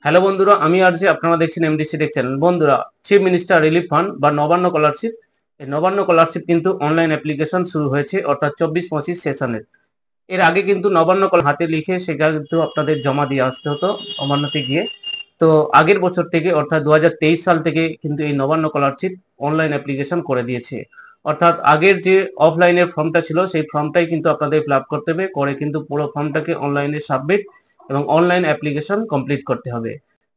Hello বন্ধুরা, আমি আরজি, আপনারা দেখছেন এমডিসি টেক চ্যানেল। বন্ধুরা, চিফ মিনিস্টার রিলিফ ফান্ড বা নবান্ন স্কলারশিপ, এই নবান্ন স্কলারশিপ কিন্তু অনলাইন অ্যাপ্লিকেশন শুরু হয়েছে, অর্থাৎ 24-25 সেশনের। এর আগে কিন্তু নবান্ন হাতে লিখে সেটা কিন্তু আপনাদের জমা দিয়ে আসতে হতো নবান্নতে গিয়ে। তো আগের বছর থেকে অর্থাৎ 2023 সাল থেকে কিন্তু এই নবান্ন স্কলারশিপ অনলাইন অ্যাপ্লিকেশন করে দিয়েছে। অর্থাৎ আগের যে অফলাইনের ফর্মটা ছিল সেই ফর্মটাই কিন্তু আপনাদের ফিল আপ করতে হবে, করে কিন্তু পুরো ফর্মটাকে অনলাইনে সাবমিট এবং অনলাইন অ্যাপ্লিকেশন কমপ্লিট করতে হবে।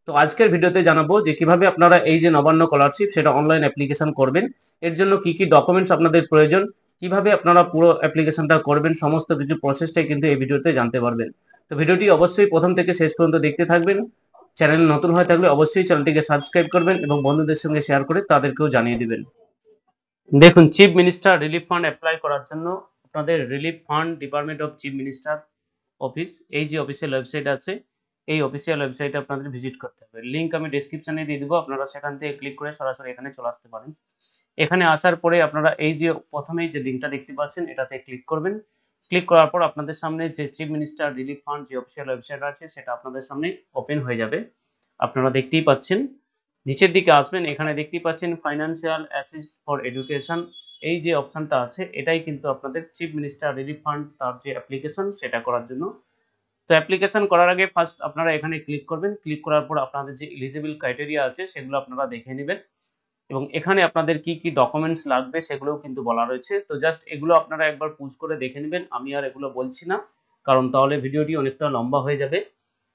তো আজকের ভিডিওতে জানাবো যে কিভাবে আপনারা এই যে নবান্ন স্কলারশিপ সেটা অনলাইন অ্যাপ্লিকেশন করবেন, এর জন্য কি কি ডকুমেন্টস আপনাদের প্রয়োজন, কিভাবে আপনারা পুরো অ্যাপ্লিকেশনটা করবেন, সমস্ত কিছু প্রসেসটাই কিন্তু এই ভিডিওতে জানতে পারবেন। তো ভিডিওটি অবশ্যই প্রথম থেকে শেষ পর্যন্ত দেখতে থাকবেন। চ্যানেল নতুন হয়ে থাকলে অবশ্যই চ্যানেলটিকে সাবস্ক্রাইব করবেন এবং বন্ধুদের সঙ্গে শেয়ার করে তাদেরকেও জানিয়ে দিবেন। দেখুন, chief minister relief fund apply করার জন্য আপনাদের relief fund department of chief minister office, এই যে অফিসিয়াল ওয়েবসাইট আছে, এই অফিসিয়াল ওয়েবসাইটে আপনাদের ভিজিট করতে হবে। লিংক আমি ডেসক্রিপশনে দিয়ে দেবো, আপনারা সেখান থেকে ক্লিক করে সরাসরি এখানে চলে আসতে পারেন। এখানে আসার পরে আপনারা এই যে প্রথমেই যে লিঙ্কটা দেখতে পাচ্ছেন এটাতে ক্লিক করবেন। ক্লিক করার পর আপনাদের সামনে যে চিফ মিনিস্টার রিলিফ ফান্ড যে অফিসিয়াল ওয়েবসাইট আছে সেটা আপনাদের সামনে ওপেন হয়ে যাবে। আপনারা দেখতেই পাচ্ছেন, নিচের দিকে আসবেন, এখানে দেখতেই পাচ্ছেন ফাইন্যান্সিয়াল অ্যাসিস্ট ফর এডুকেশন, এই যে অপশনটা আছে এটাই কিন্তু আপনাদের চিফ মিনিস্টার রিলিফ ফান্ড তার যে অ্যাপ্লিকেশন সেটা করার জন্য। তো অ্যাপ্লিকেশন করার আগে ফার্স্ট আপনারা এখানে ক্লিক করবেন। ক্লিক করার পর আপনাদের যে এলিজিবল ক্রাইটেরিয়া আছে সেগুলো আপনারা দেখে নেবেন এবং এখানে আপনাদের কি কি ডকুমেন্টস লাগবে সেগুলোও কিন্তু বলা রয়েছে। তো জাস্ট এগুলো আপনারা একবার পুশ করে দেখে নেবেন, আমি আর এগুলো বলছি না, কারণ তাহলে ভিডিওটি অনেকটা লম্বা হয়ে যাবে।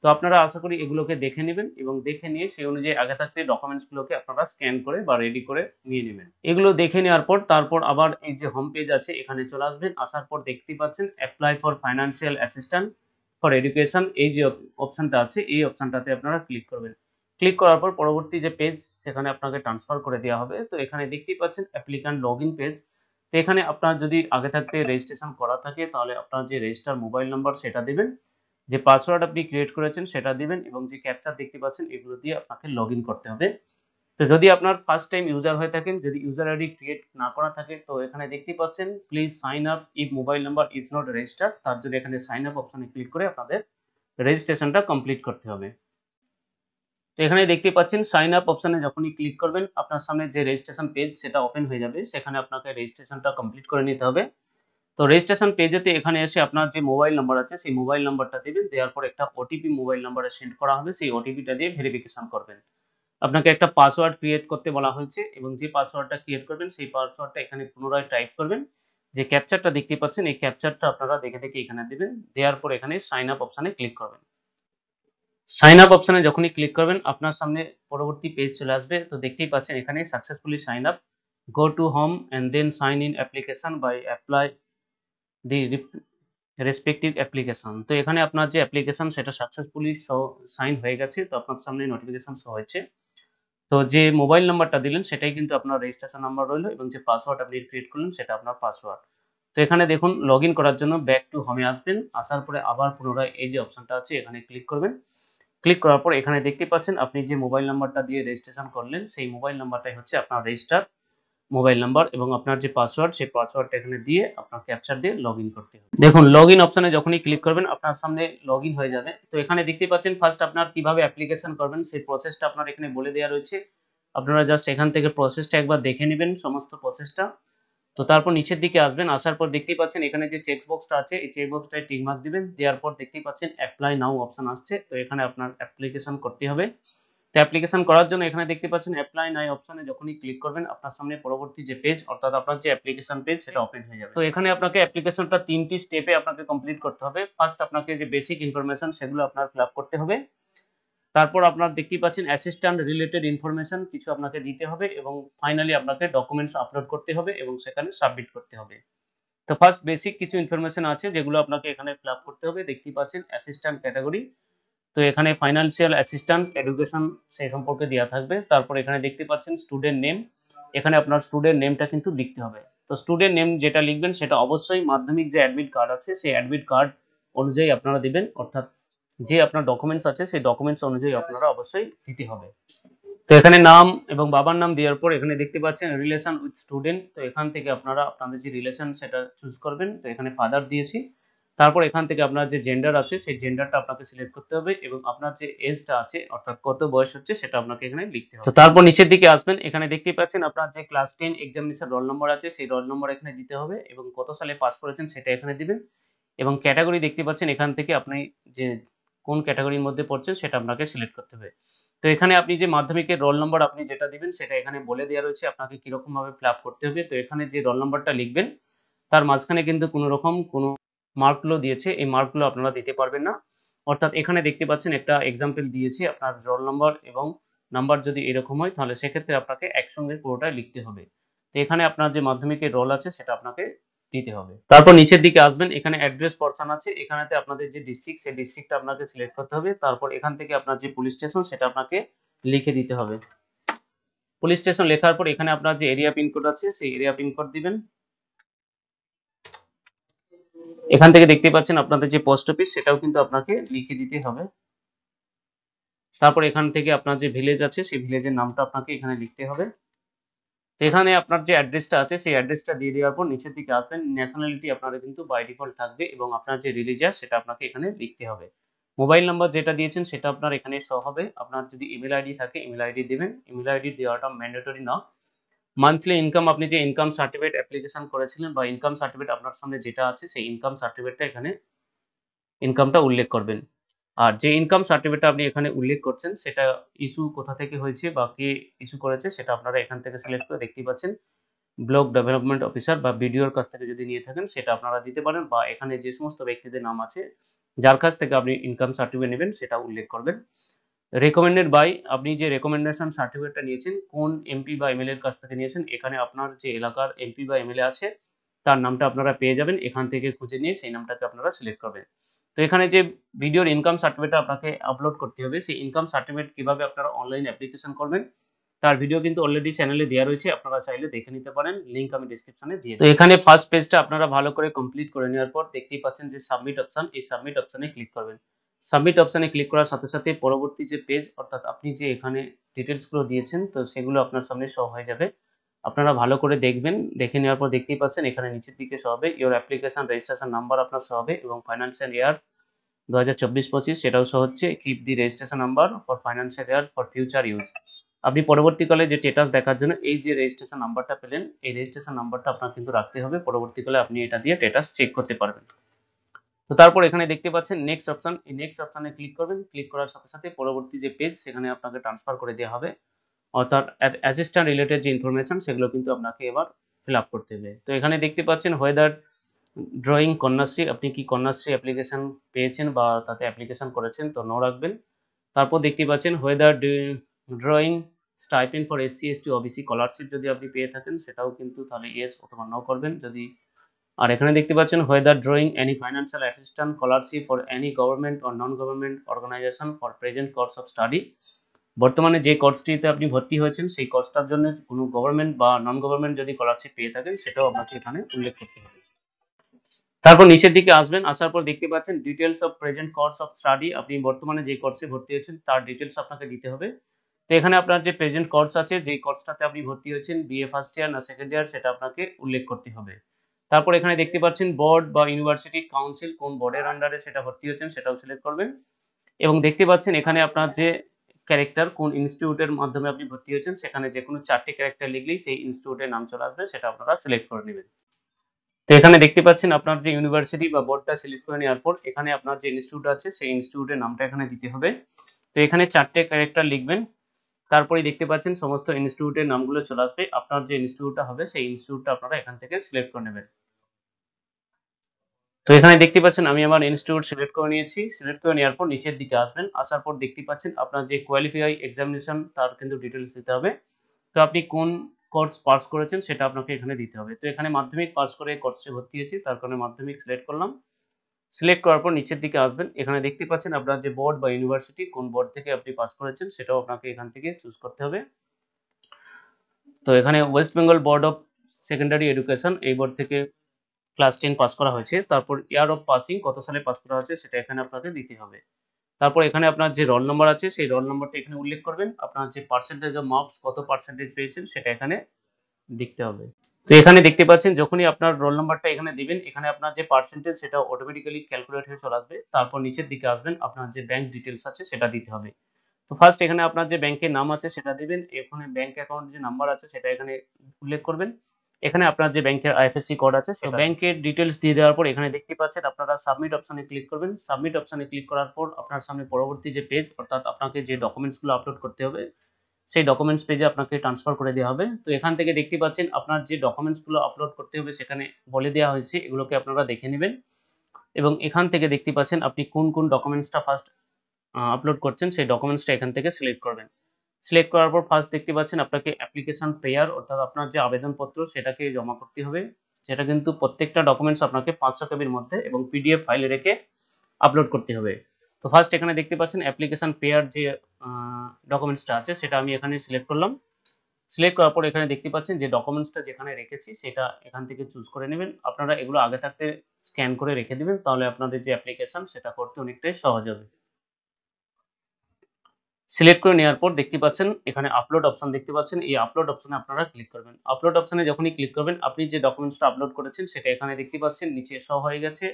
তো আপনারা আশা করি এগুলোকে দেখে নেবেন এবং দেখে নিয়ে সেই অনুযায়ী আগে থাকতে ডকুমেন্টসগুলোকে আপনারা স্ক্যান করে বা রেডি করে নিয়ে নেবেন। এগুলো দেখে নেওয়ার পর তারপর আবার এই যে হোম পেজ আছে এখানে চলে আসবেন। আসার পর দেখতেই পাচ্ছেন apply for financial assistant for education, এই যে অপশনটা আছে এই অপশনটাতে আপনারা ক্লিক করবেন। ক্লিক করার পর পরবর্তী যে পেজ সেখানে আপনাকে ট্রান্সফার করে দেওয়া হবে। তো এখানে দেখতেই পাচ্ছেন অ্যাপ্লিক্যান্ট লগইন পেজ। তো এখানে আপনার যদি আগে থাকতে রেজিস্ট্রেশন করা থাকে তাহলে আপনার যে রেজিস্টার মোবাইল নাম্বার সেটা দিবেন, যে পাসওয়ার্ড আপনি ক্রিয়েট করেছেন সেটা দিবেন এবং যে ক্যাপচা দেখতে পাচ্ছেন এগুলো দিয়ে আপনাকে লগইন করতে হবে। তো যদি আপনার ফার্স্ট টাইম ইউজার হয়ে থাকেন, যদি ইউজার আইডি ক্রিয়েট না করা থাকে, তো এখানে দেখতেই পাচ্ছেন please sign up if mobile number is not registered, তার জন্য এখানে সাইন আপ অপশনে ক্লিক করে আপনাদের রেজিস্ট্রেশনটা কমপ্লিট করতে হবে। তো এখানে দেখতে পাচ্ছেন সাইন আপ অপশনে যখনই ক্লিক করবেন আপনার সামনে যে রেজিস্ট্রেশন পেজ সেটা ওপেন হয়ে যাবে, সেখানে আপনাকে রেজিস্ট্রেশনটা কমপ্লিট করে নিতে হবে। তো রেজিস্ট্রেশন পেজেতে এখানে এসে আপনার যে মোবাইল নাম্বার আছে সেই মোবাইল নাম্বারটা দিবেন, দেওয়ার পর একটা ওটিপি মোবাইল নাম্বারে সেন্ড করা হবে, সেই ওটিপিটা দিয়ে ভেরিফিকেশন করবেন। আপনাকে একটা পাসওয়ার্ড ক্রিয়েট করতে বলা হয়েছে এবং যে পাসওয়ার্ডটা ক্রিয়েট করবেন সেই পাসওয়ার্ডটা এখানে পুনরায় টাইপ করবেন। যে ক্যাপচারটা দেখতে পাচ্ছেন এই ক্যাপচারটা আপনারা দেখে দেখে এখানে দিবেন, দেওয়ার পর এখানে সাইন আপ অপশনে ক্লিক করবেন। সাইন আপ অপশনে যখনই ক্লিক করবেন আপনার সামনে পরবর্তী পেজ চলে আসবে। তো দেখতেই পাচ্ছেন এখানে successfully sign up, go to home and then sign in application by apply the respective application. তো এখানে আপনার যে অ্যাপ্লিকেশন সেটা সাকসেসফুলি সাইন হয়ে গেছে, তো আপনার সামনে নোটিফিকেশন শো হয়েছে। তো যে মোবাইল নাম্বারটা দিলেন সেটাই কিন্তু আপনার রেজিস্ট্রেশন নাম্বার রইলো এবং যে পাসওয়ার্ড আপনি ক্রিয়েট করলেন সেটা আপনার পাসওয়ার্ড। তো এখানে দেখুন লগ ইন করার জন্য ব্যাক টু হোমে আসবেন, আসার পরে আবার পুনরায় এই যে অপশনটা আছে এখানে ক্লিক করবেন। ক্লিক করার পর এখানে দেখতে পাচ্ছেন আপনি যে মোবাইল নাম্বারটা দিয়ে রেজিস্ট্রেশন করলেন সেই মোবাইল নাম্বারটাই হচ্ছে আপনার রেজিস্টার মোবাইল নাম্বার এবং আপনার যে পাসওয়ার্ড সেই পাসওয়ার্ডটা এখানে দিয়ে আপনার ক্যাপচার দিয়ে লগইন করতে হবে। দেখুন লগইন অপশনে যখনই ক্লিক করবেন আপনার সামনে লগইন হয়ে যাবে। তো এখানে দেখতে পাচ্ছেন ফার্স্ট আপনার কিভাবে অ্যাপ্লিকেশন করবেন সেই প্রসেসটা আপনার এখানে বলে দেওয়া রয়েছে। আপনারা জাস্ট এখান থেকে প্রসেসটা একবার দেখে নেবেন সমস্ত প্রসেসটা। তো তারপর নিচের দিকে আসবেন, আসার পর দেখতেই পাচ্ছেন এখানে যে চেক বক্সটা আছে এই চেক বক্সটায় টিক মার্ক দিবেন, দেওয়ার পর দেখতেই পাচ্ছেন অ্যাপ্লাই নাও অপশন আসছে, তো এখানে আপনার অ্যাপ্লিকেশন করতে হবে। তো অ্যাপ্লিকেশন করার জন্য এখানে দেখতে পাচ্ছেন অ্যাপ্লাই নাও অপশনে যখনই ক্লিক করবেন আপনার সামনে পরবর্তী যে পেজ অর্থাৎ আপনার যে অ্যাপ্লিকেশন পেজ সেটা ওপেন হয়ে যাবে। তো এখানে আপনাকে অ্যাপ্লিকেশনটা তিনটি স্টেপে আপনাকে কমপ্লিট করতে হবে। ফার্স্ট আপনাকে যে বেসিক ইনফরমেশন সেগুলো আপনার ফিল আপ করতে হবে। তারপর আপনার দেখতেই পাচ্ছেন অ্যাসিস্ট্যান্ট রিলেটেড ইনফরমেশন কিছু আপনাকে দিতে হবে এবং ফাইনালি আপনাকে ডকুমেন্টস আপলোড করতে হবে এবং সেখানে সাবমিট করতে হবে। তো ফার্স্ট বেসিক কিছু ইনফরমেশন আছে যেগুলো আপনাকে এখানে ফিল আপ করতে হবে। দেখতেই পাচ্ছেন অ্যাসিস্ট্যান্ট ক্যাটাগরি, তো এখানে ফাইন্যান্সিয়াল অ্যাসিস্ট্যান্স এডুকেশন সেই সম্পর্কে দেওয়া থাকবে। তারপর এখানে দেখতে পাচ্ছেন স্টুডেন্ট নেম, এখানে আপনার স্টুডেন্ট নেমটা কিন্তু লিখতে হবে। তো স্টুডেন্ট নেম যেটা লিখবেন সেটা অবশ্যই মাধ্যমিক যে অ্যাডমিট কার্ড আছে সেই অ্যাডমিট কার্ড অনুযায়ী আপনারা দিবেন, অর্থাৎ যে আপনার ডকুমেন্টস আছে সেই ডকুমেন্টস অনুযায়ী আপনারা অবশ্যই দিতে হবে। তো এখানে নাম এবং বাবার নাম দেওয়ার পর এখানে দেখতে পাচ্ছেন রিলেশন উইথ স্টুডেন্ট, তো এখান থেকে আপনারা আপনাদের যে রিলেশন সেটা চুজ করবেন। তো এখানে ফাদার দিয়েছি, তারপর এখান থেকে আপনার যে জেন্ডার আছে সেই জেন্ডারটা আপনাকে সিলেক্ট করতে হবে এবং আপনার যে এজটা আছে অর্থাৎ কত বয়স হচ্ছে সেটা আপনাকে এখানে লিখতে হবে। তো তারপর নিচের দিকে আসবেন, এখানে দেখতেই পাচ্ছেন আপনার যে ক্লাস 10 এক্সামিনেশন রোল নম্বর আছে সেই রোল নম্বর এখানে দিতে হবে এবং কত সালে পাস করেছেন সেটা এখানে দিবেন এবং ক্যাটাগরি দেখতে পাচ্ছেন এখান থেকে আপনি যে কোন ক্যাটাগরির মধ্যে পড়ছেন সেটা আপনাকে সিলেক্ট করতে হবে। তো এখানে আপনি যে মাধ্যমিকের রোল নম্বর আপনি যেটা দিবেন সেটা এখানে বলে দেওয়া রয়েছে আপনাকে কিরকম ভাবে ফিল আপ করতে হবে। তো এখানে যে রোল নম্বরটা লিখবেন তার মাঝখানে কিন্তু কোনো রকম কোনো মার্কগুলো দিয়েছে, এই মার্কগুলো আপনারা দিতে পারবেন না। অর্থাৎ এখানে দেখতে পাচ্ছেন একটা এক্সাম্পল দিয়েছি, আপনার রোল নম্বর এবং নাম্বার যদি এরকম হয় তাহলে সেক্ষেত্রে আপনাকে একসঙ্গে পুরোটা লিখতে হবে। তো এখানে আপনার যে মাধ্যমিকের রোল আছে সেটা আপনাকে দিতে হবে। তারপর নিচের দিকে আসবেন, এখানে অ্যাড্রেস পর্সন আছে, এখানেতে আপনাদের যে ডিস্ট্রিক্ট সেই ডিস্ট্রিক্টটা আপনাকে সিলেক্ট করতে হবে। তারপর এখান থেকে আপনার যে পুলিশ স্টেশন সেটা আপনাকে লিখে দিতে হবে। পুলিশ স্টেশন লেখার পর এখানে আপনার যে এরিয়া পিনকোড আছে সেই এরিয়া পিনকোড দিবেন। এখান থেকে দেখতে পাচ্ছেন আপনাদের যে পোস্ট অফিস সেটাও কিন্তু আপনাকে লিখে দিতে হবে। তারপর এখান থেকে আপনার যে ভিলেজ আছে সেই ভিলেজের নামটা আপনাকে এখানে লিখতে হবে। তো এখানে আপনার যে অ্যাড্রেসটা আছে সেই অ্যাড্রেসটা দিয়ে দেওয়ার পর নিচের দিকে আসবেন, ন্যাশনালিটি আপনাদের কিন্তু বাই ডিফল্ট থাকবে এবং আপনার যে রিলিজিয়াস সেটা আপনাকে এখানে লিখতে হবে। মোবাইল নাম্বার যেটা দিয়েছেন সেটা আপনার এখানে শো হবে। আপনার যদি ইমেল আইডি থাকে ইমেল আইডি দিবেন, ইমেল আইডি দেওয়াটা ম্যান্ডেটরি না। মান্থলি ইনকাম আপনি যে ইনকাম সার্টিফিকেট অ্যাপ্লিকেশন করেছিলেন বা ইনকাম সার্টিফিকেট আপনার সামনে যেটা আছে সেই ইনকাম সার্টিফিকেটটা এখানে ইনকামটা উল্লেখ করবেন। আর যে ইনকাম সার্টিফিকেটটা আপনি এখানে উল্লেখ করছেন সেটা ইস্যু কোথা থেকে হয়েছে বা কে ইস্যু করেছে সেটা আপনারা এখান থেকে সিলেক্ট করে দেখতেই পাচ্ছেন ব্লক ডেভেলপমেন্ট অফিসার বা বিডিওর কাছ থেকে যদি নিয়ে থাকেন সেটা আপনারা দিতে পারেন বা এখানে যে সমস্ত ব্যক্তিদের নাম আছে যার কাছ থেকে আপনি ইনকাম সার্টিফিকেট নেবেন সেটা উল্লেখ করবেন। রেকমেন্ডেড বাই, আপনি যে রেকমেন্ডেশন সার্টিফিকেটটা নিয়েছেন কোন এমপি বা এমএলএ এর কাছ থেকে নিয়েছেন, এখানে আপনার যে এলাকার এমপি বা এমএলএ আছে তার নামটা আপনারা পেয়ে যাবেন, এখান থেকে খুঁজে নিয়ে সেই নামটাকে আপনারা সিলেক্ট করবেন। তো এখানে যে ভিডিওর ইনকাম সার্টিফিকেটটা আপনাকে আপলোড করতে হবে সেই ইনকাম সার্টিফিকেট কিভাবে আপনারা অনলাইন অ্যাপ্লিকেশন করবেন তার ভিডিও কিন্তু অলরেডি চ্যানেলে দেওয়া রয়েছে, আপনারা চাইলে দেখে নিতে পারেন, লিংক আমি ডেসক্রিপশনে দিয়ে দেব। তো এখানে ফার্স্ট পেজটা আপনারা ভালো করে কমপ্লিট করে নেওয়ার পর দেখতেই পাচ্ছেন যে সাবমিট অপশন, এই সাবমিট অপশনে ক্লিক করবেন। সাবমিট অপশনে ক্লিক করার সাথে সাথে পরবর্তী যে পেজ অর্থাৎ আপনি যে এখানে ডিটেলস গুলো দিয়েছেন তো সেগুলো আপনার সামনে শো হয়ে যাবে। আপনারা ভালো করে দেখবেন, দেখে নেওয়ার পর দেখতেই পাচ্ছেন এখানে নিচের দিকে শো হবে ইওর অ্যাপ্লিকেশন রেজিস্ট্রেশন নাম্বার আপনার শো হবে এবং ফাইন্যান্সিয়াল ইয়ার 2024-25 সেটাও শো হচ্ছে। Keep the registration number for financial year for future use. আপনি পরবর্তীকালে যে স্ট্যাটাস দেখার জন্য এই যে রেজিস্ট্রেশন নাম্বারটা পেলেন এই রেজিস্ট্রেশন নাম্বারটা আপনার কিন্তু রাখতে হবে, পরবর্তীকালে আপনি এটা দিয়ে স্ট্যাটাস চেক করতে পারবেন। তো তারপর এখানে দেখতে পাচ্ছেন নেক্সট অপশন, এই নেক্সট অপশনে ক্লিক করবেন, ক্লিক করার সাথে সাথে পরবর্তী যে পেজ সেখানে আপনাকে ট্রান্সফার করে দেওয়া হবে অর্থাৎ অ্যাসিস্ট্যান্ট রিলেটেড যে ইনফরমেশন সেগুলো কিন্তু আপনাকে এবার ফিল আপ করতে হবে। তো এখানে দেখতে পাচ্ছেন ওয়েদার ড্রয়িং কন্যাশ্রী, আপনি কি কন্যাশ্রী অ্যাপ্লিকেশন পেয়েছেন বা তাতে অ্যাপ্লিকেশন করেছেন তো নো রাখবেন। তারপর দেখতে পাচ্ছেন whether drawing stipend for SC ST OBC scholarship যদি আপনি পেয়ে থাকেন সেটাও কিন্তু তাহলে ইয়েস অথবা নো করবেন যদি। আর এখানে দেখতে পাচ্ছেন whether drawing any financial assistant scholarship for any government or non government organization for present course of study, বর্তমানে যে কোর্সটিতে আপনি ভর্তি হয়েছেন সেই কোর্সটার জন্য কোনো গভর্নমেন্ট বা নন গভর্নমেন্ট যদি স্কলারশিপ পেয়ে থাকেন সেটাও আপনাকে এখানে উল্লেখ করতে হবে। তারপর নিচের দিকে আসবেন, আসার পর দেখতে পাচ্ছেন details of present course of study, আপনি বর্তমানে যে কোর্সে ভর্তি হয়েছেন তার ডিটেলস আপনাকে দিতে হবে। তো এখানে আপনার যে প্রেজেন্ট কোর্স আছে যেই কোর্সটাতে আপনি ভর্তি হয়েছেন বিএ ফার্স্ট ইয়ার না সেকেন্ড ইয়ার সেটা আপনাকে উল্লেখ করতে হবে। তারপর এখানে দেখতে পাচ্ছেন বোর্ড বা ইউনিভার্সিটি কাউন্সিল কোন বোর্ডের আন্ডারে সেটা ভর্তি হয়েছেন সেটাও সিলেক্ট করবেন এবং দেখতে পাচ্ছেন এখানে আপনার যে ক্যারেক্টার কোন ইনস্টিটিউটের মাধ্যমে আপনি ভর্তি হয়েছেন সেখানে যে কোনো 4টি ক্যারেক্টার লিখলেই সেই ইনস্টিটিউটের নাম চলে আসবে, সেটা আপনারা সিলেক্ট করে নেবেন। তো এখানে দেখতে পাচ্ছেন আপনার যে ইউনিভার্সিটি বা বোর্ডটা সিলেক্ট করে নেওয়ার পর এখানে আপনার যে ইনস্টিটিউট আছে সেই ইনস্টিটিউটের নামটা এখানে দিতে হবে। তো এখানে 4টে ক্যারেক্টার লিখবেন, তারপরে দেখতে পাচ্ছেন সমস্ত ইনস্টিটিউটের নামগুলো চলে আসবে, আপনার যে ইনস্টিটিউটটা হবে সেই ইনস্টিটিউটটা আপনারা এখান থেকে সিলেক্ট করে নেবেন। তো এখানে দেখতে পাচ্ছেন আমি আমার ইনস্টিটিউট সিলেক্ট করে নিয়েছি, সিলেক্ট করে নেওয়ার পর নিচের দিকে আসবেন, আসার পর দেখতে পাচ্ছেন আপনার যে কোয়ালিফাই এক্সামিনেশন তার কিন্তু ডিটেলস দিতে হবে। তো আপনি কোন কোর্স পাস করেছেন সেটা আপনাকে এখানে দিতে হবে। তো এখানে মাধ্যমিক পাস করে কোর্সে ভর্তি হয়েছি তার কারণে মাধ্যমিক সিলেক্ট করলাম। সিলেক্ট করার পর নিচের দিকে আসবেন, এখানে দেখতে পাচ্ছেন আপনার যে বোর্ড বা ইউনিভার্সিটি কোন বোর্ড থেকে আপনি পাস করেছেন সেটাও আপনাকে এখান থেকে চুজ করতে হবে। তো এখানে West Bengal board of secondary education এই বোর্ড থেকে ক্লাস 10 পাস করা হয়েছে, তারপর ইয়ার অফ পাসিং কত সালে পাস করা হয়েছে সেটা এখানে আপনাকে দিতে হবে। তারপর এখানে আপনার যে রোল নম্বর আছে সেই রোল নম্বরটা এখানে উল্লেখ করবেন, আপনার যে পার্সেন্টেজ অফ মার্কস কত পার্সেন্টেজ পেয়েছেন সেটা এখানে লিখতে হবে। তো এখানে দেখতে পাচ্ছেন যখনই আপনার রোল নাম্বারটা এখানে দিবেন, এখানে আপনার যে পার্সেন্টেজ সেটা অটোমেটিক্যালি ক্যালকুলেট হয়ে চলে আসবে। তারপর নিচের দিকে আসবেন, আপনার যে ব্যাংক ডিটেইলস আছে সেটা দিতে হবে। তো ফার্স্ট এখানে আপনার যে ব্যাংকের নাম আছে সেটা দিবেন। এখানে ব্যাংক অ্যাকাউন্ট যে নাম্বার আছে সেটা এখানে উল্লেখ করবেন। এখানে আপনার যে ব্যাংকের আইএফএসসি কোড আছে সেটা ব্যাংকের ডিটেইলস দিয়ে দেওয়ার পর এখানে দেখতে পাচ্ছেন আপনারা সাবমিট অপশনে ক্লিক করবেন। সাবমিট অপশনে ক্লিক করার পর আপনার সামনে পরবর্তী যে পেজ, অর্থাৎ আপনাকে যে ডকুমেন্টস গুলো আপলোড করতে হবে সেই ডকুমেন্টস পেজে আপনাকে ট্রান্সফার করে দেওয়া হবে। তো এখান থেকে দেখতে পাচ্ছেন আপনার যে ডকুমেন্টস গুলো আপলোড করতে হবে সেখানে বলে দেওয়া হয়েছে, এগুলোকে আপনারা দেখে নেবেন। এবং এখান থেকে দেখতে পাচ্ছেন আপনি কোন কোন ডকুমেন্টসটা ফার্স্ট আপলোড করছেন সেই ডকুমেন্টসটা এখান থেকে সিলেক্ট করবেন। সিলেক্ট করার পর ফার্স্ট দেখতে পাচ্ছেন আপনাকে অ্যাপ্লিকেশন পেয়ার, অর্থাৎ আপনার যে আবেদনপত্র সেটাকে জমা করতে হবে। সেটা কিন্তু প্রত্যেকটা ডকুমেন্টস আপনাকে 500 কেবির মধ্যে এবং পিডিএফ ফাইলে রেখে আপলোড করতে হবে। তো ফার্স্ট এখানে দেখতে পাচ্ছেন অ্যাপ্লিকেশন পেয়ার যে ডকুমেন্টসটা আছে সেটা আমি এখানে সিলেক্ট করলাম। সিলেক্ট করার পর এখানে দেখতে পাচ্ছেন যে ডকুমেন্টসটা যেখানে রেখেছি সেটা এখান থেকে চুজ করে নেবেন। আপনারা এগুলো আগে থাকতে স্ক্যান করে রেখে দিবেন, তাহলে আপনাদের যে অ্যাপ্লিকেশন সেটা করতে অনেকটাই সহজ হবে। সিলেক্ট করে নেওয়ার পর দেখতে পাচ্ছেন এখানে আপলোড অপশন দেখতে পাচ্ছেন, এই আপলোড অপশনে আপনারা ক্লিক করবেন। আপলোড অপশনে যখনই ক্লিক করবেন আপনি যে ডকুমেন্টসটা আপলোড করেছেন সেটা এখানে দেখতে পাচ্ছেন নিচে শো হয়ে গেছে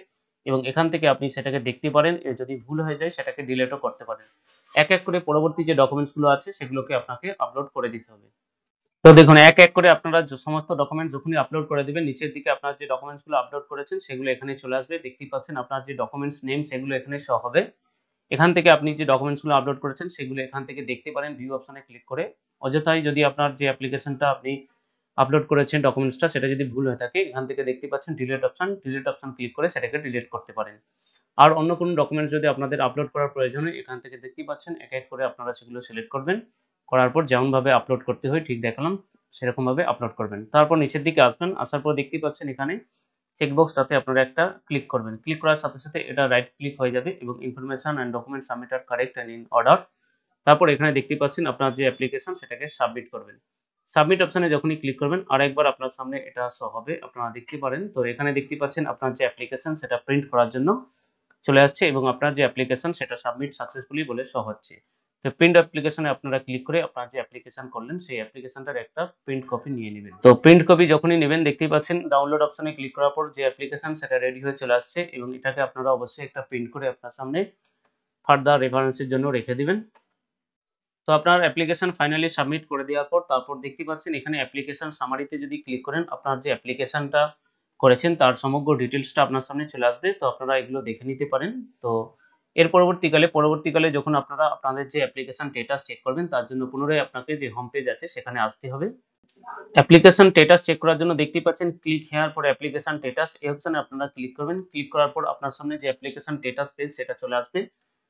এবং এখান থেকে আপনি সেটাকে দেখতে পারেন। যদি ভুল হয়ে যায় সেটাকে ডিলিটও করতে পারেন। এক এক করে পরবর্তী যে ডকুমেন্টসগুলো আছে সেগুলোকে আপনাকে আপলোড করে দিতে হবে। তো দেখুন এক এক করে আপনারা সমস্ত ডকুমেন্ট যখনই আপলোড করে দিবেন, নিচের দিকে আপনার যে ডকুমেন্টসগুলো আপলোড করেছেন সেগুলো এখানে চলে আসবে। দেখতেই পাচ্ছেন আপনার যে ডকুমেন্টস নেম সেগুলো এখানে শো হবে। এখান থেকে আপনি যে ডকুমেন্টসগুলো আপলোড করেছেন সেগুলো এখান থেকে দেখতে পারেন ভিউ অপশনে ক্লিক করে। অযথাই যদি আপনার যে অ্যাপ্লিকেশনটা আপনি আপলোড করেছেন ডকুমেন্টসটা সেটা যদি ভুল হয়ে থাকে, এখান থেকে দেখতে পাচ্ছেন ডিলিট অপশন ক্লিক করে সেটাকে ডিলিট করতে পারেন। আর অন্য কোনো ডকুমেন্টস যদি আপনাদের আপলোড করার প্রয়োজন হয়, এখান থেকে দেখতেই পাচ্ছেন এক এক করে আপনারা সেগুলো সিলেক্ট করবেন। করার পর যেমনভাবে আপলোড করতে হয় ঠিক দেখালাম সেরকমভাবে আপলোড করবেন। তারপর নিচের দিকে আসবেন, আসার পর দেখতেই পাচ্ছেন এখানে চেকবক্সটাতে আপনারা একটা ক্লিক করবেন। ক্লিক করার সাথে সাথে এটা রাইট ক্লিক হয়ে যাবে এবং information and document submit are correct and in order. তারপর এখানে দেখতে পাচ্ছেন আপনার যে অ্যাপ্লিকেশন সেটাকে সাবমিট করবেন। সাবমিট অপশনে যখনই ক্লিক করবেন আরেকবার আপনার সামনে এটা শো হবে, আপনারা দেখতে পারেন। তো এখানে দেখতে পাচ্ছেন আপনার যে অ্যাপ্লিকেশন সেটা প্রিন্ট করার জন্য চলে আসছে এবং আপনার যে অ্যাপ্লিকেশন সেটা সাবমিট সাকসেসফুলি বলে শো হচ্ছে। তো প্রিন্ট অ্যাপ্লিকেশনে আপনারা ক্লিক করে আপনার যে অ্যাপ্লিকেশন করলেন সেই অ্যাপ্লিকেশনটার একটা প্রিন্ট কপি নিয়ে নেবেন। তো প্রিন্ট কপি যখনই নেবেন দেখতেই পাচ্ছেন ডাউনলোড অপশনে ক্লিক করার পর যে অ্যাপ্লিকেশন সেটা রেডি হয়ে চলে আসছে এবং এটাকে আপনারা অবশ্যই একটা প্রিন্ট করে আপনার সামনে ফার্দার রেফারেন্সের জন্য রেখে দিবেন। তো আপনার অ্যাপ্লিকেশন ফাইনালি সাবমিট করে দেওয়ার পর তারপর দেখতে পাচ্ছেন এখানে অ্যাপ্লিকেশন সামারিতে যদি ক্লিক করেন আপনার যে অ্যাপ্লিকেশনটা করেছেন তার সমগ্র ডিটেলসটা আপনার সামনে চলে আসবে। তো আপনারা এগুলো দেখে নিতে পারেন। তো এর পরবর্তীকালে যখন আপনারা আপনাদের যে অ্যাপ্লিকেশন স্ট্যাটাস চেক করবেন তার জন্য পুনরায় আপনাকে যে হোম পেজ আছে সেখানে আসতে হবে। অ্যাপ্লিকেশন স্ট্যাটাস চেক করার জন্য দেখতেই পাচ্ছেন click here for application status, এই অপশনে আপনারা ক্লিক করবেন। ক্লিক করার পর আপনার সামনে যে অ্যাপ্লিকেশন স্ট্যাটাস পেজ সেটা চলে আসবে।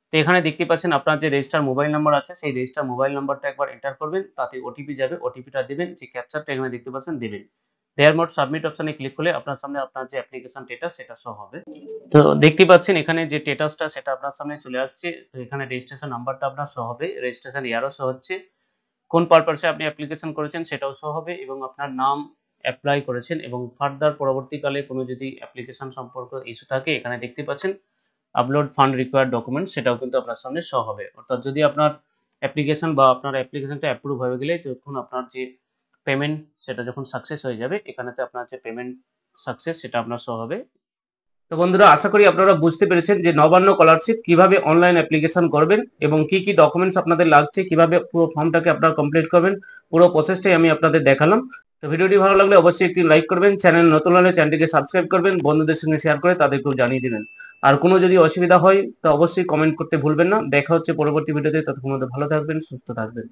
তো এখানে দেখতে পাচ্ছেন আপনার যে রেজিস্টার মোবাইল নাম্বার আছে সেই রেজিস্টার মোবাইল নাম্বারটা একবার এন্টার করবেন, তাতে ওটিপি যাবে, ওটিপিটা দিবেন, যে ক্যাপচারটা এখানে দেখতে পাচ্ছেন দিবেন। দেয়ার মোড সাবমিট অপশনে ক্লিক করলে আপনার সামনে আপনার যে অ্যাপ্লিকেশন স্ট্যাটাস সেটা শো হবে। তো দেখতে পাচ্ছেন এখানে যে স্ট্যাটাসটা সেটা আপনার সামনে চলে আসছে। তো এখানে রেজিস্ট্রেশন নাম্বারটা আপনার শো হবে, রেজিস্ট্রেশন ইয়ারও শো হচ্ছে, কোন পারপাসে আপনি অ্যাপ্লিকেশন করেছেন সেটাও শো হবে এবং আপনার নাম অ্যাপ্লাই করেছেন এবং ফার্দার পরবর্তীকালে কোনো যদি অ্যাপ্লিকেশন সম্পর্কে ইস্যু থাকে এখানে দেখতে পাচ্ছেন আপলোড ফান্ড রিকোয়ার্ড ডকুমেন্ট সেটাও কিন্তু আপনার সামনে শো হবে। অর্থাৎ যদি আপনার অ্যাপ্লিকেশন বা আপনার অ্যাপ্লিকেশনটা অ্যাপ্রুভ হয়ে গেলে যখন আপনার যে পেমেন্ট সেটা যখন সাকসেস হয়ে যাবে এখানেতে আপনার যে পেমেন্ট সাকসেস সেটা আপনার শো হবে। তো বন্ধুরা আশা করি আপনারা বুঝতে পেরেছেন যে নবান্ন স্কলারশিপ কিভাবে অনলাইন অ্যাপ্লিকেশন করবেন এবং কি কি ডকুমেন্টস আপনাদের লাগছে, কিভাবে পুরো ফর্মটাকে আপনারা কমপ্লিট করবেন, পুরো প্রসেসটাই আমি আপনাদের দেখালাম। তো ভিডিওটি ভালো লাগলে অবশ্যই একটি লাইক করবেন, চ্যানেল নতুন হলে চ্যানেলটিকে সাবস্ক্রাইব করবেন, বন্ধুদের সঙ্গে শেয়ার করে তাদেরকেও জানিয়ে দিবেন। আর কোনো যদি অসুবিধা হয় তো অবশ্যই কমেন্ট করতে ভুলবেন না। দেখা হচ্ছে পরবর্তী ভিডিওতে, ততক্ষণ ভালো থাকবেন, সুস্থ থাকবেন।